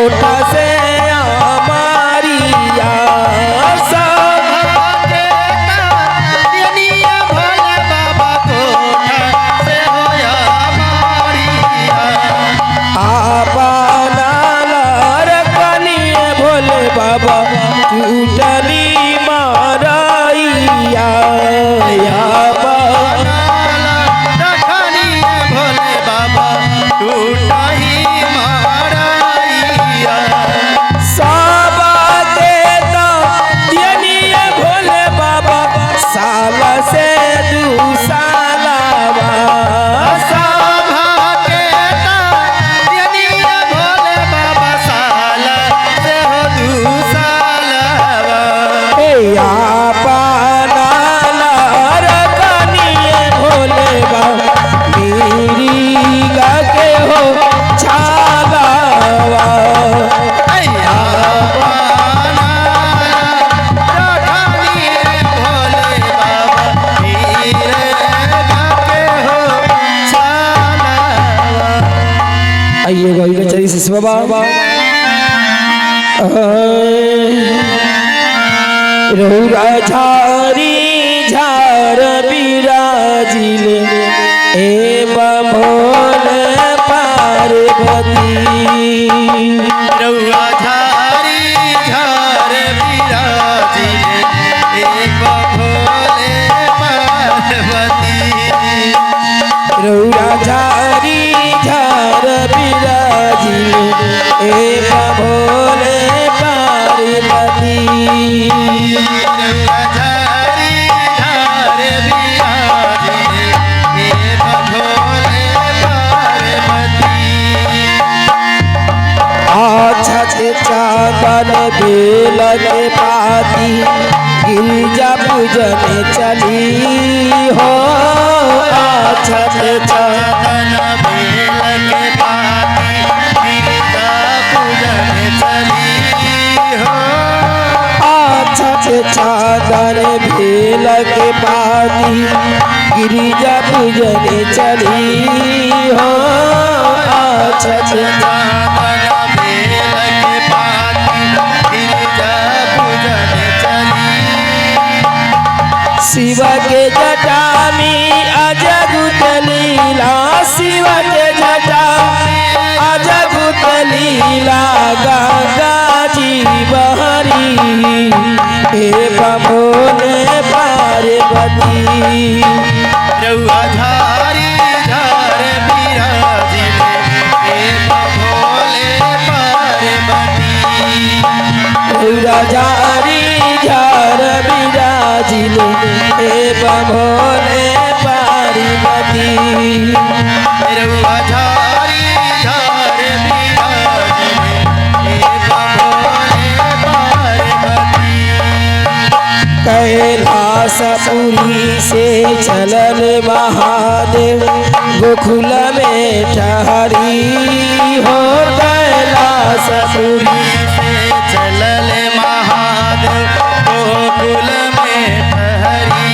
कोठा से हमारिया बाबा टूटली माराइया भोले बाबा टूटही माराइया साबा देता दियनिया भोले बाबा साल से दू सालावा आइएगा चली से बाबा रहुरा झारी झार बिराजिले ए बमोल पार्वती रहुरा झारी झार बिराजिले ए बमोले पार्वती रहुरा झारी झार बिराजिले ए बमोले पार्वती चादर बेल के पाती गिरिजा पूजन चली हो अच्छा चादर बेल के पाती गिरिजा पूजन चली हो अच्छा चादर बेल के पाती गिरिजा पूजन चली हो अच्छा शिव के जटा में अजगुत लीला शिव के जटा अजगुत लीला गंगा जी बहरी हे बमोले पार्वती रहुआ झारी झार बिराजिले हे बमोले पार्वती रहुआ झारी झार बिराजिले हे बमोले पार्वती रहुआ झारी झार बिराजिले हे बमोले पार्वती कैलासपुरी से चलन महादेव गोकुल में ठहरी हो कैलासपुरी से चलल महादेव गोकुल में ठहरी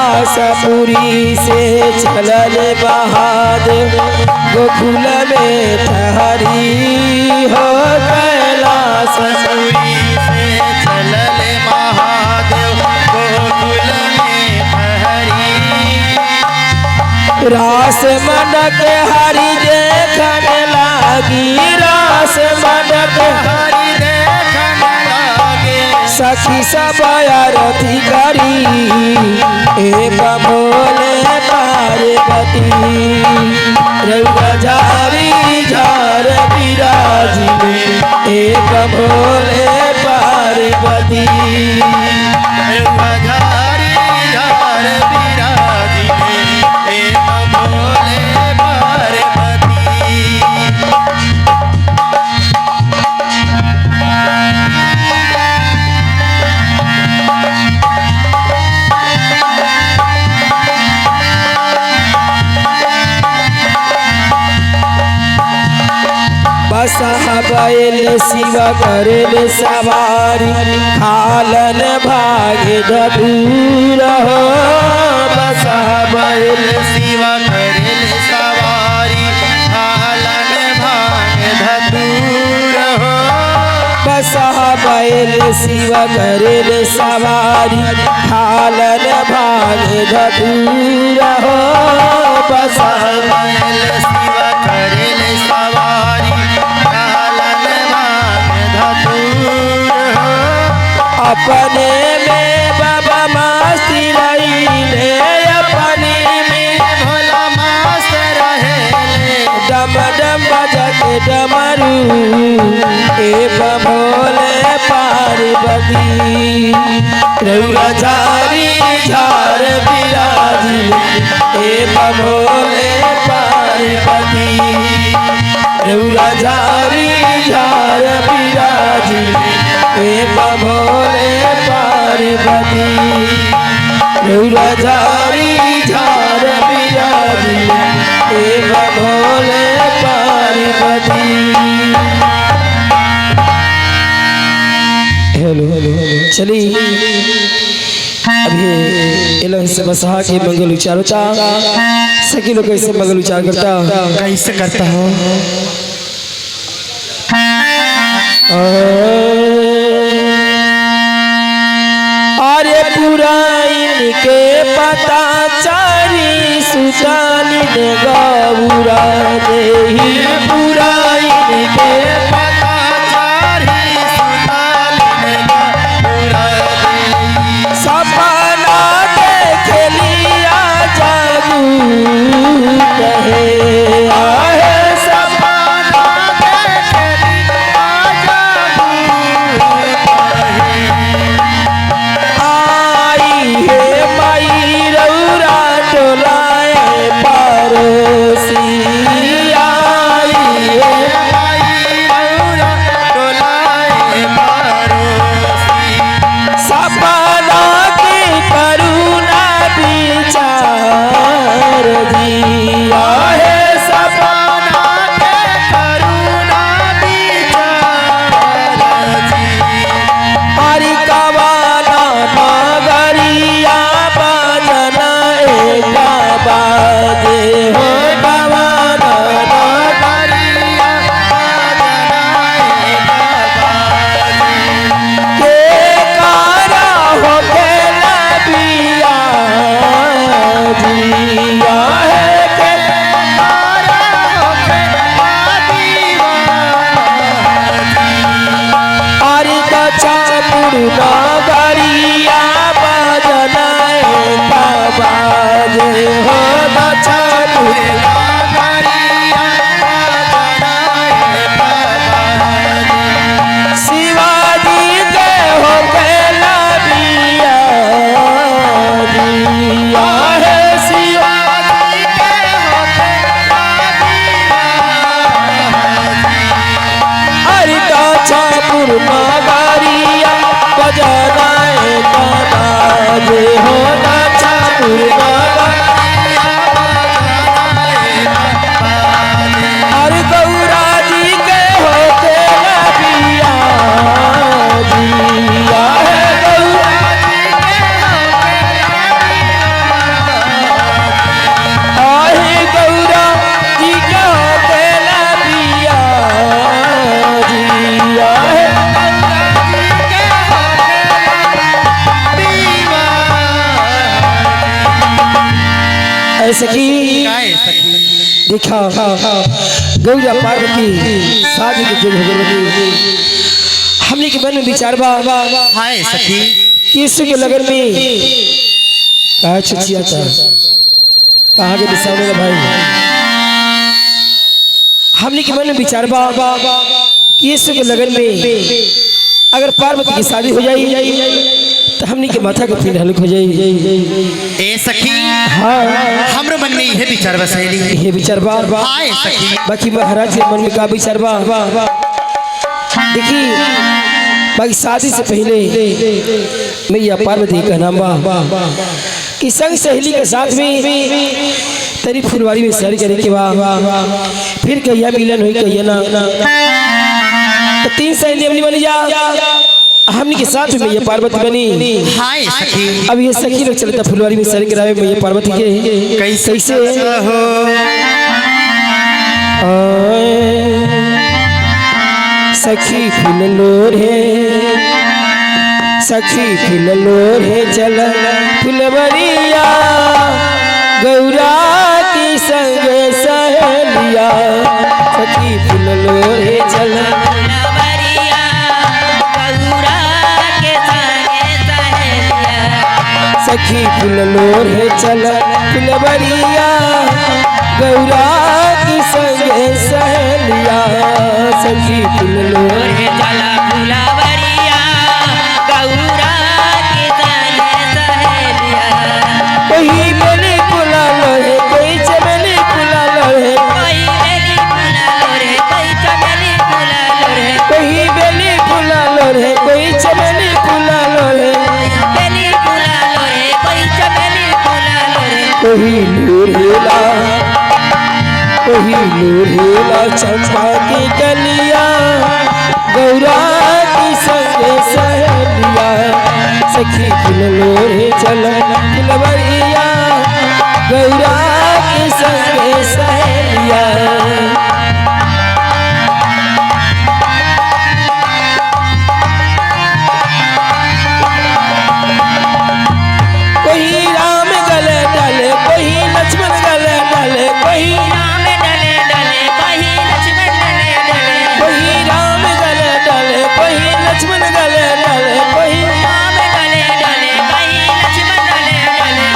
कैलासपुरी से चलन महादेव गोकुल में ठहरी हो कैलासपुरी से चलल महादेव गोकुल में ठहरी रास मनक हरि देखने लागी रास मनक हरि देखने लागे सखी सब आरती करी ए बमोले पार्वती रहुआ झारी झार बिराजिले ए बमोले पार्वती रहुआ झारी झार बिराजिले हे बमोले पार्वती बसहा बैल शिव करेल सवारी खालन भागे धूर हो बसहा बैल शिव करेल सवारी हालन भाग बैल शिव करेले सवारी खालन भाग धतूरा हो बसा बैल शिव करेले सवारी कालन भाग धतूर हो। अपने में बाबा मस्ती रहीले अपने में भोला मस्त रहेले डम डम बजत डमरू एक भोले पार्वती रउरा झारी झार बिराजी एक भोले पार्वती रउरा झारी झार बिराजी एक भोले पार्वती रउरा झारी झार बिराजी एक भोले पार्वती। हेलो हेलो चली अभी एलो से बसहा के मंगल उच्चार होता सकी लोग कैसे मंगल उच्चार करता कैसे करता हो। अरे पुराइन के पता चारी सुतानी ने गौरा देही पुराइन के पता चारी सुनाली पूरा सपना देख लिया जागू कहे आहे सपना देखली आजाबू आई है माई रउरा टोलाए पड़ोसी आई है सपना की करुणा विचार दिया है सपना हरि कवाना मगरिया बजना एक बाजे हो कवाना के कारा हो गेला बिया जिया है के हरि कचापुर नगरिया बजना एक बाजे हो कचापुर शिवाजी के हो गेला बिया जिया है शिवाजी हरि कचापुर नगरिया बजना एक बाजे हो कचापुर नगरिया हरि गौरा जी के हो गेला बिया जिया है गौरा आहे गौरा जी के हो गेला बिया जिया है ऐसे की देखा गौरा पार्वती शादी के जुग हो गई हमने के मन में विचार बा हाय सखी किस के लगन में कहा छुचिया था कहा के दिशाओं भाई हमने के मन में विचार बा किस के लगन में अगर पार्वती की शादी हो जाए तो हमने के माथा के पीड़ हल्क हो जाए ए सखी हाँ हमरो मन में यह विचार बसैली ये विचार बा हाय सखी बाकी महाराज के मन में का विचार बा देखिए बाकी शादी से पहले मैया पार्वती का नाम बा कि संग सहेली के साथ में तेरी फुलवारी में सैर करे के बा फिर कहिया मिलन हुई कहिया ना तो 3 सहेली अपनी बनी जा हमने के साथ में मैया पार्वती बनी हाय सखी अब ये सखी लोग चलता फुलवारी में सैर करावे मैया पार्वती के कैसे हो सखी फूल लोरे सखी फूल लोरे चल फुलवरिया गौरा की संग सहेलिया सखी फूल लोरे चल फुलवरिया गौरा के संगे सहेलिया सखी फूल लोरे चल फुलवरिया गौरा की संग सहेलिया सखी फूल लोरे चला फुलवरिया गौरा के संगे सहेलिया कोई बेली फुला लोहे कोई चमेली फुला लोहे कोई बेली फूला लोरे कोई चमेली फूला लोरे कोई बेली फुला लोहे कोई चमेली फुला लोहे बेली फूला लोरे कोई चमेली फूला लोरे कोई लोहेला चंपा की कलिया गौरा की संग सहेलिया सखी फूल लोरे चल फुलवरिया गौरा की संग सहेलिया कोई राम गले डाले कोई लक्ष्मण गले डाले कोई राम डले डले कोई लक्ष्मण डले डले कोई राम गले डाले कोई लक्ष्मण गले डाले कोई राम डले डले कोई लक्ष्मण डले डले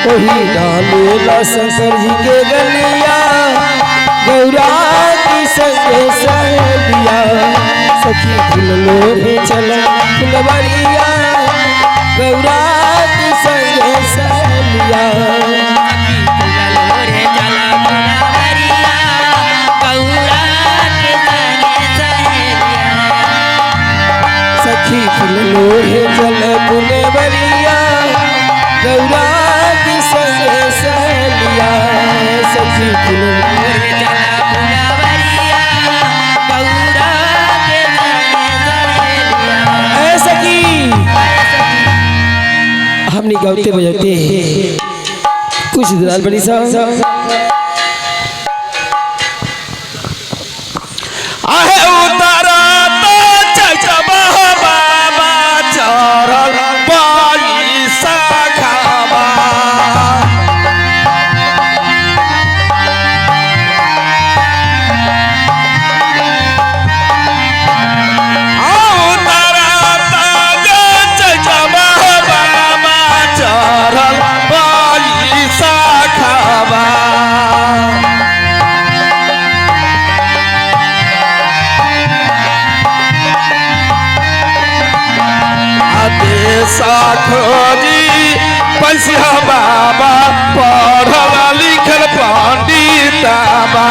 कोई डालेला शंकर जी के गलिया गौरा की संग सहेलिया सखी फूल लोरे चल फुलवरिया गौरा की संग सहेलिया लोरे चला फुलवरिया गौरा के संगे सहेलिया सखी फूल लोरे चल फुलवरिया गौरा की संग सहेलिया सखी फूल लोरे चला फुलवरिया गौरा के संगे सहेलिया ऐसा की हमने गाते बजाते कुछ दुलाल बड़ी साहब आहे उतारा तो चचबा बाबा चरल बाई सखाबा उतारा तो चचबा बाबा चरल बाई सखाबा साखोजी पैसा बाबा पढ़ल लिखल पंडिताबा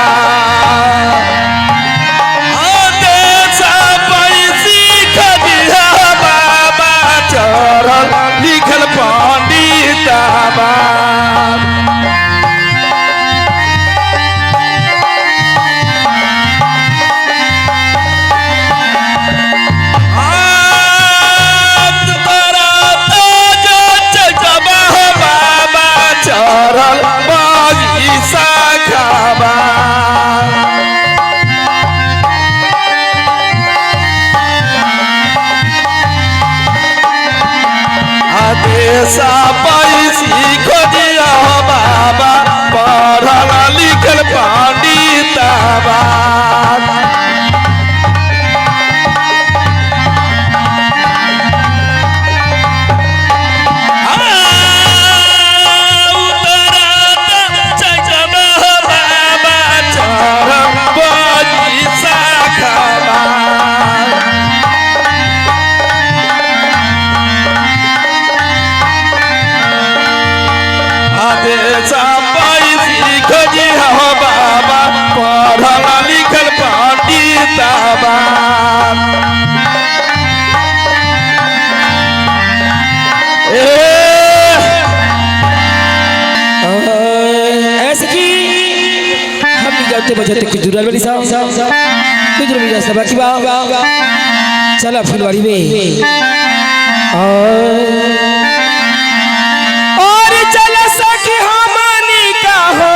पैसी खदिया बाबा चढ़ल लिखल पंडिताबा चरल बाई सखाबा आदेशा पैसी खोजिया बाबा पढ़ल लिखल पंडिताबा पैसी खोजिया बाबा पढ़ल लिखल पंडिताबा ऐसे की हमने गाते बजाते कुछ दुलाल बड़ी साहब कुछ रमीजा सभा की बाबा चला फुलवारी में और चल सखी हमनी का हो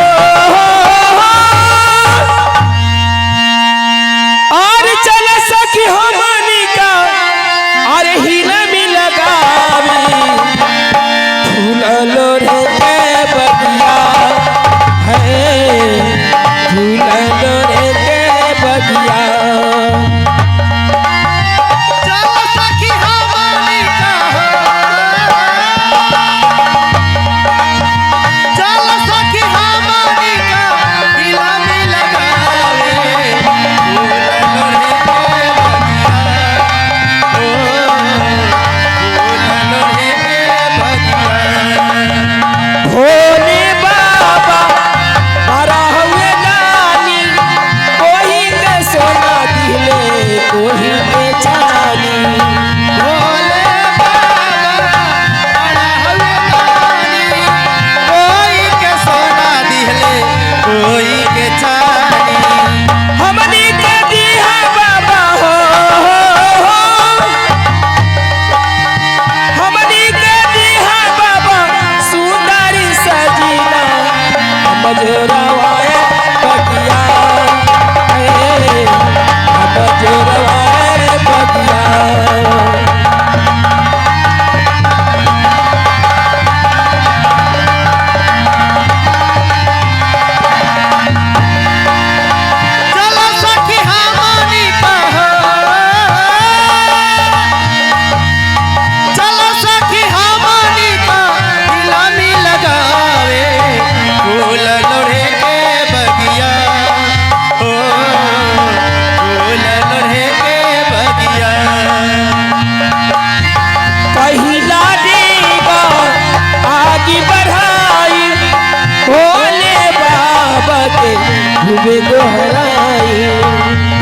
में गोहराई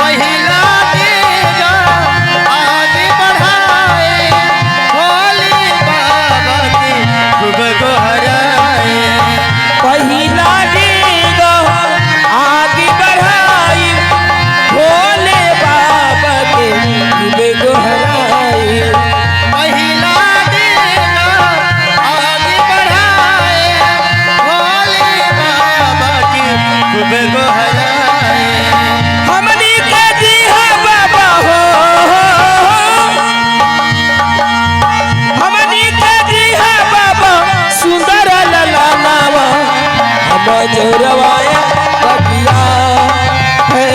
पहिला डेगा आगे बढ़ाए भोले बाबा की खूब गोहराए पहिला डेगा आगे बढ़ाई भोले बाबा के में गोहराई पहिला डेगा आगे बढ़ाए भोले बाबा की खूब गोहराए हमनी के दिया बाबा हो हमनी के दिया बाबा सुंदर लला नावा हम जोरवाए बगिया है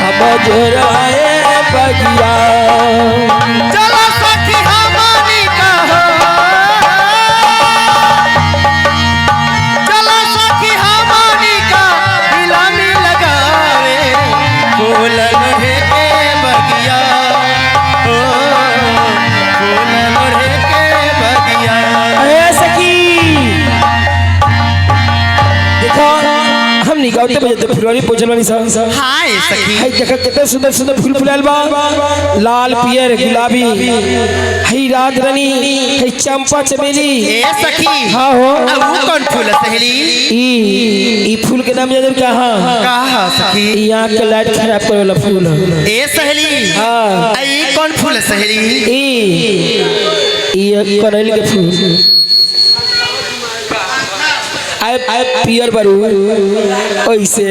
हम जोरवाए बगिया चलो सखी हमारी का चलो सखी हमारी का हिलामी लगावे फूल लोहे के बगिया ओ फूल लोहे के बगिया अरे सखी देखो हमनी गावते बजते फुलवारी पोछलवानी सा हाय सखी हाय देखा कितना सुंदर सुंदर फूल फुलायल बा लाल पियर गुलाबी हई रात रानी हई चंपा चमेली ए सखी हाँ हो अब वो कौन फूल है सहेली ई फूल के नाम याद क्या हाँ कहा सखी ई आँख के लाइट खराब करे वाला फूल है ए सहेली हाँ आई कौन फूल है सहेली ई कनैल के फूल आए पियर बरू ओइसे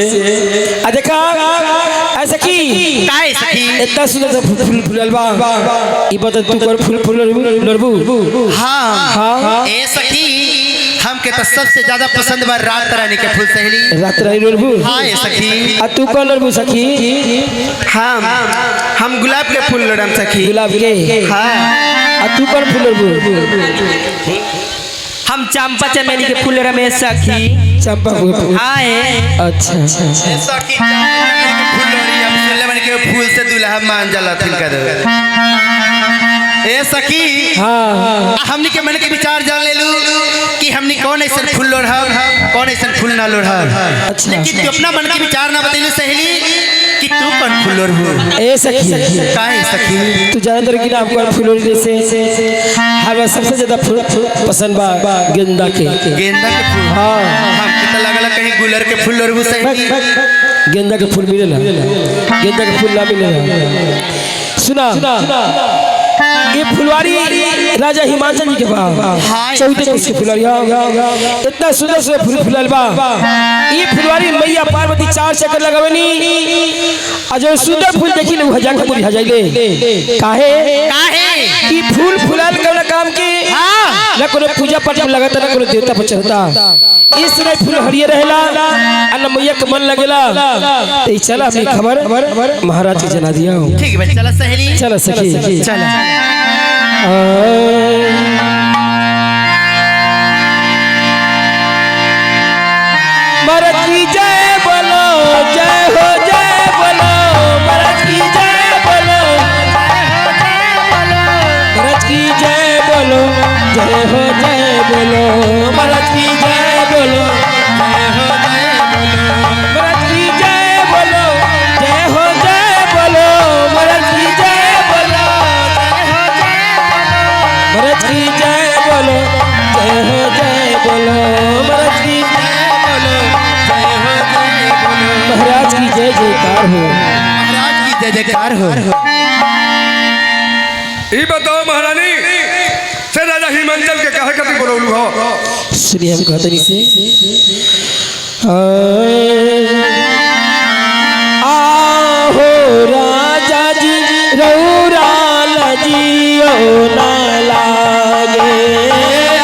आ देखा ऐसा की काहे सखी इतना सुंदर सा फूल फुलल बा ई बता तू कर फूल लड़बू हाँ हाँ ए सखी हमके तो सबसे ज्यादा पसंद बा रात रानी के फूल सहेली रात रानी लड़बू हाँ ए सखी आ तू कर लड़बू सखी हम गुलाब के फूल लड़म सखी गुलाब के हाँ आ तू कर फूल लड़बू हम चंपा चमेली के फूल रमेश सखी चंपा फूल आए अच्छा अच्छा ए सखी चमेली के फूल लड़ी हम सुलेमन के फूल से दुल्हा मान जाला तिलका दे ए सखी हाँ हमनी के मन के विचार जान ले लू कि हमनी कौन ऐसा फूल लोढ़ब कौन ऐसा फूल ना लोढ़ब अच्छा लेकिन तू अपना मन के विचार ना बतैलू सहेली कि तू कौन फूल लोढ़बू ए सखी काहे सखी तू जानत रही कि ना आपको फूलोरी जैसे हमें सबसे ज्यादा फूल पसंद बा गेंदा के गेंदा के फूल हाँ हम कितना लगला कहीं गुलर के फूल लोढ़बू सहेली गेंदा के फूल मिलेला गेंदा के फूल ना मिलेला सुना ये फुलवारी राजा हिमाचल जी के पास चौथे की फुलवारी इतना सुंदर से फूल फुलल बा ये फुलवारी मैया पार्वती 4 चक्कर लगावेनी आ जो सुंदर फूल देखी ले हजार के बुझा जाइले काहे ई फूल फुलाल कौन काम के ना कोनो पूजा पाठ में लगता ना कोनो देवता पर चढ़ता इस तरह फूल हरियर रहेला आ न मैया के मन लगेला तो चला अपनी खबर महाराज के जना दिया ठीक है चला सहेली चला सखी चला मरद की जय बोलो जय हो जय बोलो मरद की जय बोलो मरद की जय बोलो जय हो जय बोलो मरद की जय बोलो जय हो जय बोलो मरद की जय बोलो जय हो जय बोलो मरद की जय बोलो मरद की जय बोलो जय हो जय बोलो मरद की महाराज की जय जयकार हो महाराज की जय जयकार हो ई बताओ महारानी से राजा हिमांचल के कहे कति बोलौलू हो सुनिए हम कहते नहीं से आहो राजा जी रौरा लजियो ना लागे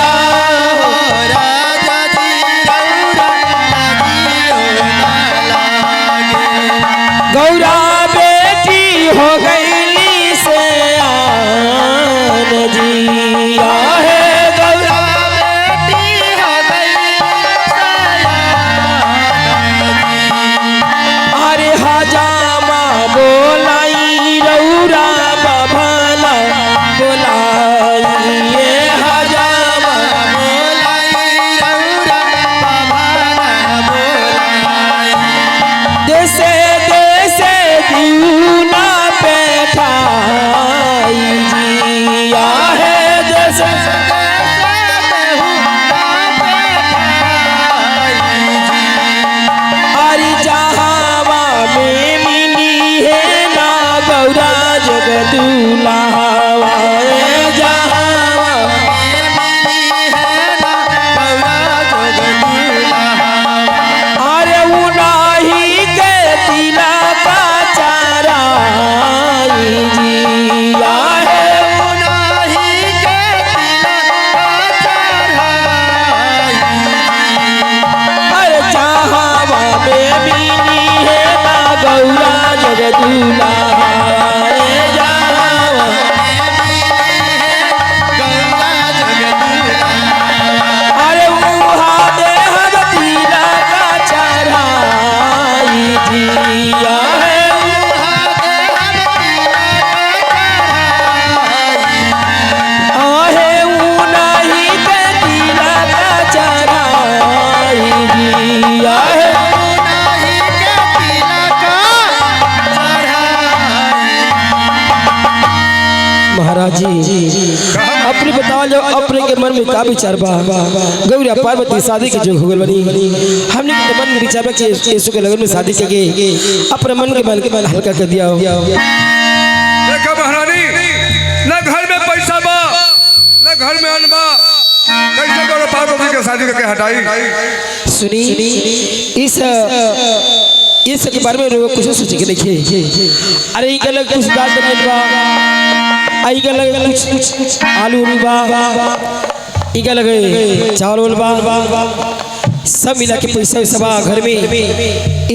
आहो राजा जी रौरा लजियो ना लागे गौरा बेटी हो गईली से आन जी आहे गौरा बेटी हो गई ना बैठाई जिया है जैसे अरे जहावा में मिली है ना गौरा जगदूल्हा जहावा अरे उनाही के तिला का चाराई जिया है अरे जहावा में मिली है ना गौरा जगदूल्हा अरे उहा दे हम तिला का चढ़ाई जिया है आहे उनाही के तिला का चढ़ाई जिया है महाराज जी अपने बताओ जो अपने के मन में का विचार बा गौरी पार्वती शादी के जो हो गल बनी हमने के मन में विचार बा कि यीशु के लगन में शादी के अपने मन के हल्का कर दिया देखा महारानी न घर में पैसा बा न घर में अन्न बा कैसे करो पार्वती के शादी करके हटाई सुनी इस के बारे में लोग कुछ सोच के देखिए अरे इनके लग कुछ दाल बनाइल बा आई के लगे कुछ आलू बा इनके लगे चावल बा सब मिला के पैसा सब घर में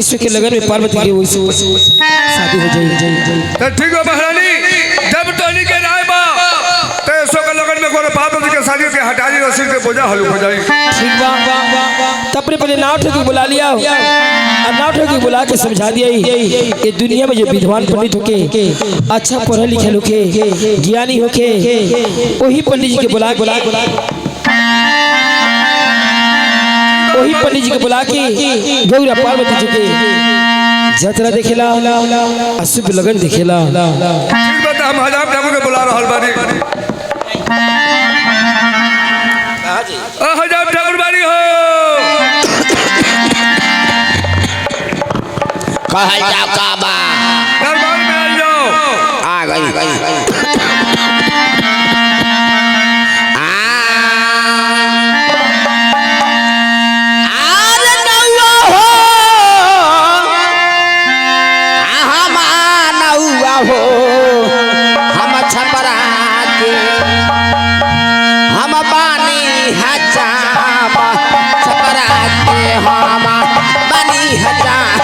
ईश्वर के लगन में पार्वती की शादी हो जाए तो ठीक है महारानी जब टोनी के राय बा तो ईश्वर के लगन में कोनो पार्वती के शादी के हटा दी रसीद के बोझा हल्लू हो जाए ठीक बा तब पहले नाव ठोकी बुला लिया और नाव ठोकी बुला के समझा दिया ये दुनिया में जो विद्वान पंडित होके अच्छा पढ़े लिखे होके ज्ञानी होके वही पंडित जी के बुला वही पंडित जी के बुला के गौरा पार्वती जी के जतरा देखेला अशुभ लगन देखेला ठीक बात हम हजाम ठाकुर के बुला रहल बानी हजाम ठाकुर बानी हो कहल जाओ काबा दरबार में आ जाओ आ गई हम छपरा के हम बानी हजाम छपरा के हम बानी हजाम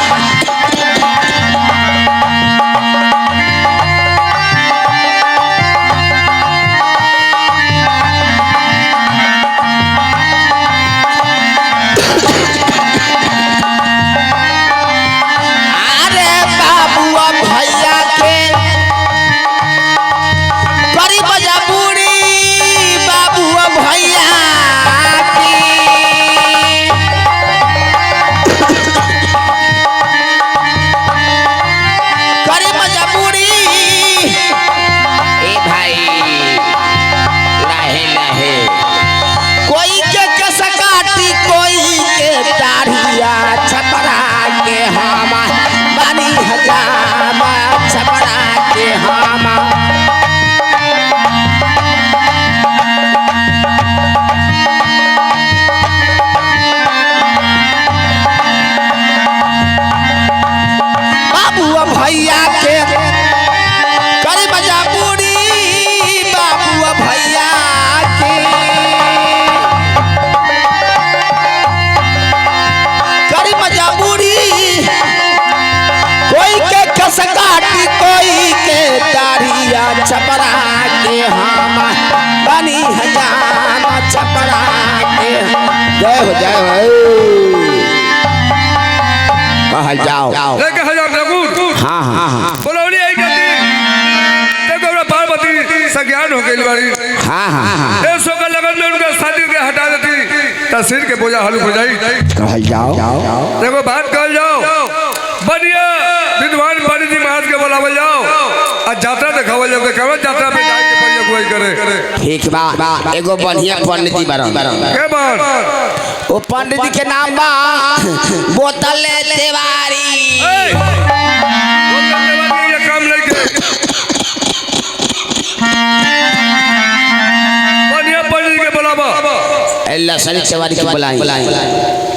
छपरा के हम बनी हजाम छपरा के जय हो कहल जाओ लेके हजाम ठाकुर हाँ हाँ हाँ बोलौली आई गति ते गौरा पार्वती सज्ञान हो गई बारी हाँ हाँ हाँ ए सो का लगन में उनका शादी के हटा देती तस्वीर के बोझा हल्लू हो जाई कहल जाओ देखो बात कहल जाओ बढ़िया विद्वान पंडित जी महाराज के आज यात्रा दिखावा लोग कहवा यात्रा पे जाके पड़ी अगुवाई करे। ठीक बा एगो बढ़िया पंडित जी बारन के बार वो पंडित जी के नाम बा बोतल तिवारी। ये काम नहीं के बढ़िया पंडित के बुलावा अल्लाह सनी तिवारी के बुलाई।